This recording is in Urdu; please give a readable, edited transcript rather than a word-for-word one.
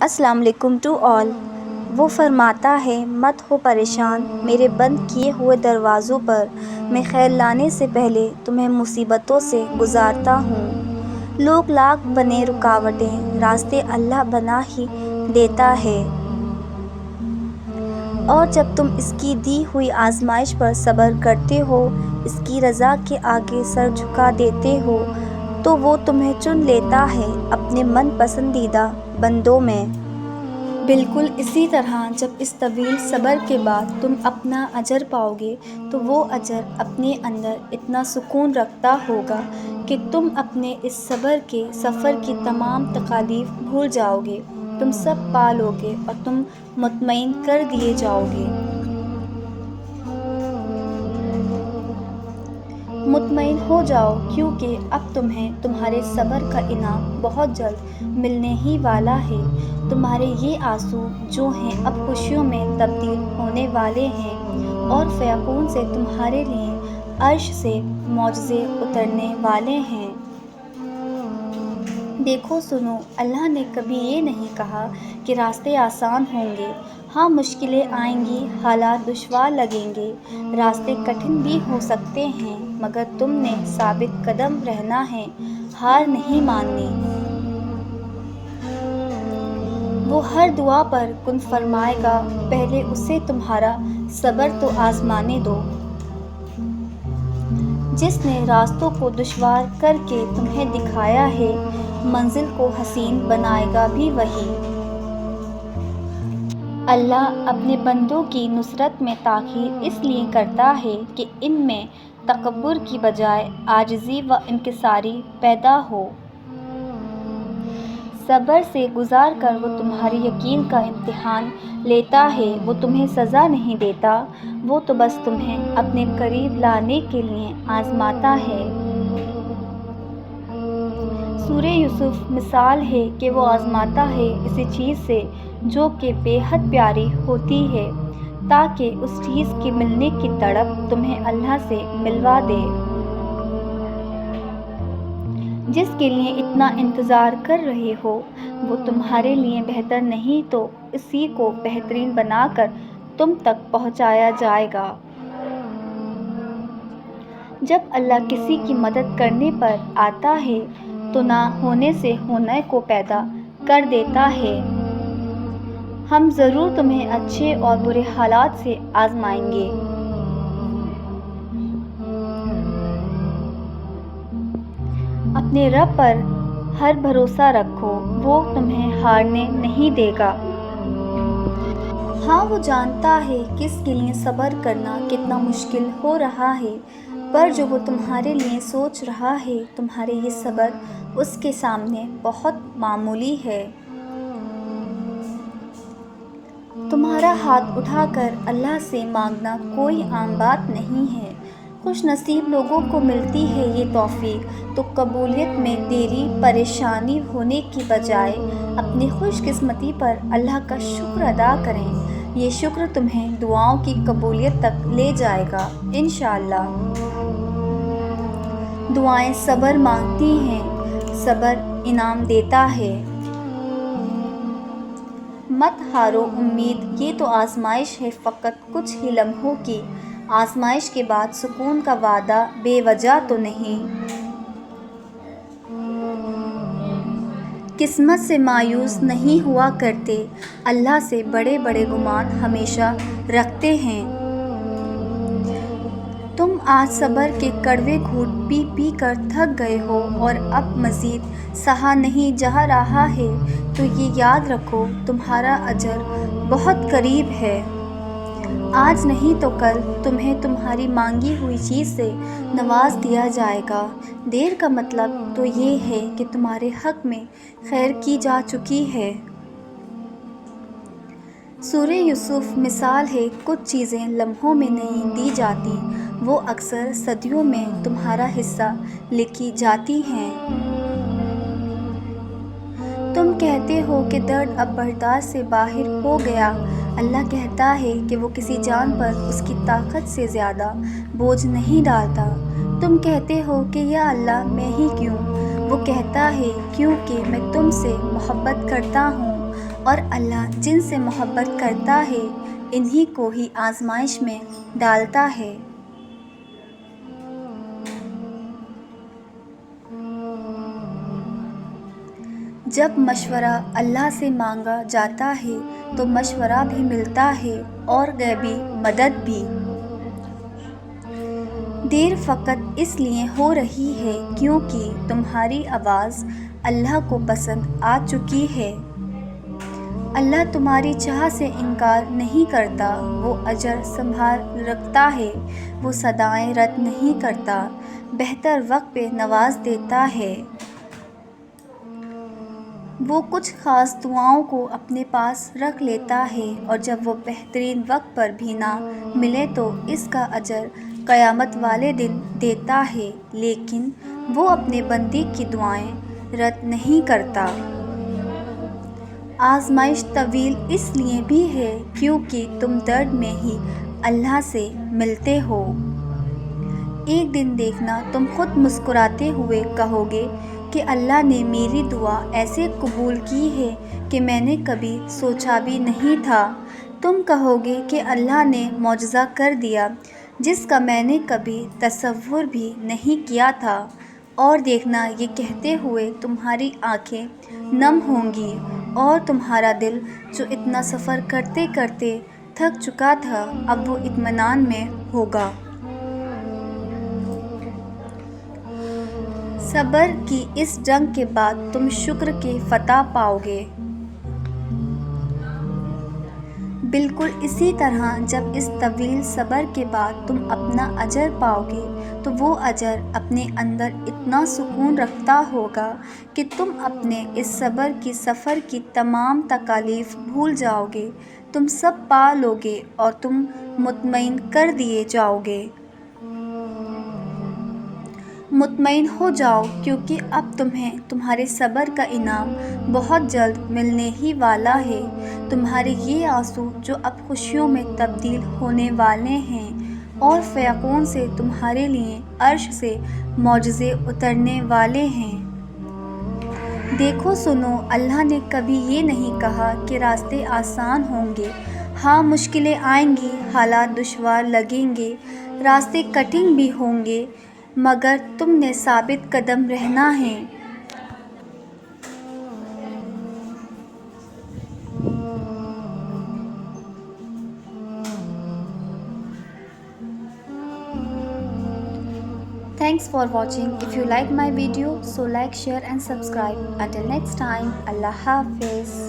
السلام علیکم ٹو آل۔ وہ فرماتا ہے مت ہو پریشان میرے بند کیے ہوئے دروازوں پر، میں خیر لانے سے پہلے تمہیں مصیبتوں سے گزارتا ہوں۔ لوگ لاکھ بنے رکاوٹیں، راستے اللہ بنا ہی دیتا ہے، اور جب تم اس کی دی ہوئی آزمائش پر صبر کرتے ہو، اس کی رضا کے آگے سر جھکا دیتے ہو، تو وہ تمہیں چن لیتا ہے اپنے من پسندیدہ بندوں میں۔ بالکل اسی طرح جب اس طویل صبر کے بعد تم اپنا اجر پاؤ گے تو وہ اجر اپنے اندر اتنا سکون رکھتا ہوگا کہ تم اپنے اس صبر کے سفر کی تمام تکالیف بھول جاؤ گے، تم سب پا لو گے اور تم مطمئن کر دیے جاؤ گے۔ مطمئن ہو جاؤ کیونکہ اب تمہیں تمہارے صبر کا انعام بہت جلد ملنے ہی والا ہے۔ تمہارے یہ آنسو جو ہیں اب خوشیوں میں تبدیل ہونے والے ہیں، اور فیکون سے تمہارے لیے عرش سے معجزے اترنے والے ہیں۔ دیکھو سنو، اللہ نے کبھی یہ نہیں کہا کہ راستے آسان ہوں گے۔ ہاں، مشکلیں آئیں گی، حالات دشوار لگیں گے، راستے کٹھن بھی ہو سکتے ہیں، مگر تم نے ثابت قدم رہنا ہے، ہار نہیں ماننی۔ وہ ہر دعا پر کن فرمائے گا، پہلے اسے تمہارا صبر تو آزمانے دو۔ جس نے راستوں کو دشوار کر کے تمہیں دکھایا ہے، منزل کو حسین بنائے گا بھی وہی۔ اللہ اپنے بندوں کی نصرت میں تاخیر اس لیے کرتا ہے کہ ان میں تکبر کی بجائے عاجزی و انکساری پیدا ہو۔ صبر سے گزار کر وہ تمہاری یقین کا امتحان لیتا ہے، وہ تمہیں سزا نہیں دیتا، وہ تو بس تمہیں اپنے قریب لانے کے لیے آزماتا ہے۔ سورہ یوسف مثال ہے کہ وہ آزماتا ہے اسی چیز سے جو کہ بے حد پیاری ہوتی ہے، تاکہ اس چیز کے ملنے کی تڑپ تمہیں اللہ سے ملوا دے۔ جس کے لیے اتنا انتظار کر رہے ہو وہ تمہارے لیے بہتر نہیں تو اسی کو بہترین بنا کر تم تک پہنچایا جائے گا۔ جب اللہ کسی کی مدد کرنے پر آتا ہے تو نہ ہونے سے ہونے کو پیدا کر دیتا ہے۔ ہم ضرور تمہیں اچھے اور برے حالات سے آزمائیں گے۔ اپنے رب پر ہر بھروسہ رکھو، وہ تمہیں ہارنے نہیں دے گا۔ ہاں، وہ جانتا ہے کہ اس کے لیے صبر کرنا کتنا مشکل ہو رہا ہے، پر جو وہ تمہارے لیے سوچ رہا ہے، تمہارے یہ صبر اس کے سامنے بہت معمولی ہے۔ تمہارا ہاتھ اٹھا کر اللہ سے مانگنا کوئی عام بات نہیں ہے۔ خوش نصیب لوگوں کو ملتی ہے یہ توفیق، تو قبولیت میں دیری پریشانی ہونے کی بجائے اپنی خوش قسمتی پر اللہ کا شکر ادا کریں۔ یہ شکر تمہیں دعاؤں کی قبولیت تک لے جائے گا انشاءاللہ۔ دعائیں صبر مانگتی ہیں، صبر انعام دیتا ہے۔ مت ہارو امید، یہ تو آزمائش ہے فقط کچھ ہی لمحوں کی، آزمائش کے بعد سکون کا وعدہ بے وجہ تو نہیں۔ قسمت سے مایوس نہیں ہوا کرتے، اللہ سے بڑے بڑے گمان ہمیشہ رکھتے ہیں۔ تم آج صبر کے کڑوے گھونٹ پی پی کر تھک گئے ہو اور اب مزید سہا نہیں جا رہا ہے، تو یہ یاد رکھو تمہارا اجر بہت قریب ہے۔ آج نہیں تو کل تمہیں تمہاری مانگی ہوئی چیز سے نواز دیا جائے گا۔ دیر کا مطلب تو یہ ہے کہ تمہارے حق میں خیر کی جا چکی ہے۔ سورہ یوسف مثال ہے کچھ چیزیں لمحوں میں نہیں دی جاتی، وہ اکثر صدیوں میں تمہارا حصہ لکھی جاتی ہیں۔ تم کہتے ہو کہ درد اب برداشت سے باہر ہو گیا، اللہ کہتا ہے کہ وہ کسی جان پر اس کی طاقت سے زیادہ بوجھ نہیں ڈالتا۔ تم کہتے ہو کہ یا اللہ میں ہی کیوں؟ وہ کہتا ہے کیونکہ میں تم سے محبت کرتا ہوں، اور اللہ جن سے محبت کرتا ہے انہی کو ہی آزمائش میں ڈالتا ہے۔ جب مشورہ اللہ سے مانگا جاتا ہے تو مشورہ بھی ملتا ہے اور غیبی مدد بھی۔ دیر فقط اس لیے ہو رہی ہے کیونکہ تمہاری آواز اللہ کو پسند آ چکی ہے۔ اللہ تمہاری چاہ سے انکار نہیں کرتا، وہ اجر سنبھال رکھتا ہے، وہ صدائیں رد نہیں کرتا، بہتر وقت پہ نواز دیتا ہے۔ وہ کچھ خاص دعاؤں کو اپنے پاس رکھ لیتا ہے اور جب وہ بہترین وقت پر بھی نہ ملے تو اس کا اجر قیامت والے دن دیتا ہے، لیکن وہ اپنے بندے کی دعائیں رد نہیں کرتا۔ آزمائش طویل اس لیے بھی ہے کیونکہ تم درد میں ہی اللہ سے ملتے ہو۔ ایک دن دیکھنا تم خود مسکراتے ہوئے کہو گے کہ اللہ نے میری دعا ایسے قبول کی ہے کہ میں نے کبھی سوچا بھی نہیں تھا۔ تم کہو گے کہ اللہ نے معجزہ کر دیا جس کا میں نے کبھی تصور بھی نہیں کیا تھا، اور دیکھنا یہ کہتے ہوئے تمہاری آنکھیں نم ہوں گی اور تمہارا دل جو اتنا سفر کرتے کرتے تھک چکا تھا اب وہ اطمینان میں ہوگا۔ صبر کی اس جنگ کے بعد تم شکر کی فتح پاؤ گے۔ بالکل اسی طرح جب اس طویل صبر کے بعد تم اپنا اجر پاؤ گے تو وہ اجر اپنے اندر اتنا سکون رکھتا ہوگا کہ تم اپنے اس صبر کی سفر کی تمام تکالیف بھول جاؤ گے، تم سب پا لو گے اور تم مطمئن کر دیے جاؤ گے۔ مطمئن ہو جاؤ کیونکہ اب تمہیں تمہارے صبر کا انعام بہت جلد ملنے ہی والا ہے۔ تمہارے یہ آنسو جو اب خوشیوں میں تبدیل ہونے والے ہیں اور فیقون سے تمہارے لیے عرش سے معجزے اترنے والے ہیں۔ دیکھو سنو، اللہ نے کبھی یہ نہیں کہا کہ راستے آسان ہوں گے۔ ہاں مشکلیں آئیں گی، حالات دشوار لگیں گے، راستے کٹھن بھی ہوں گے، مگر تم نے ثابت قدم رہنا ہے۔ Thanks for watching. If you like my video, so like, share and subscribe. Until next time, Allah Hafiz.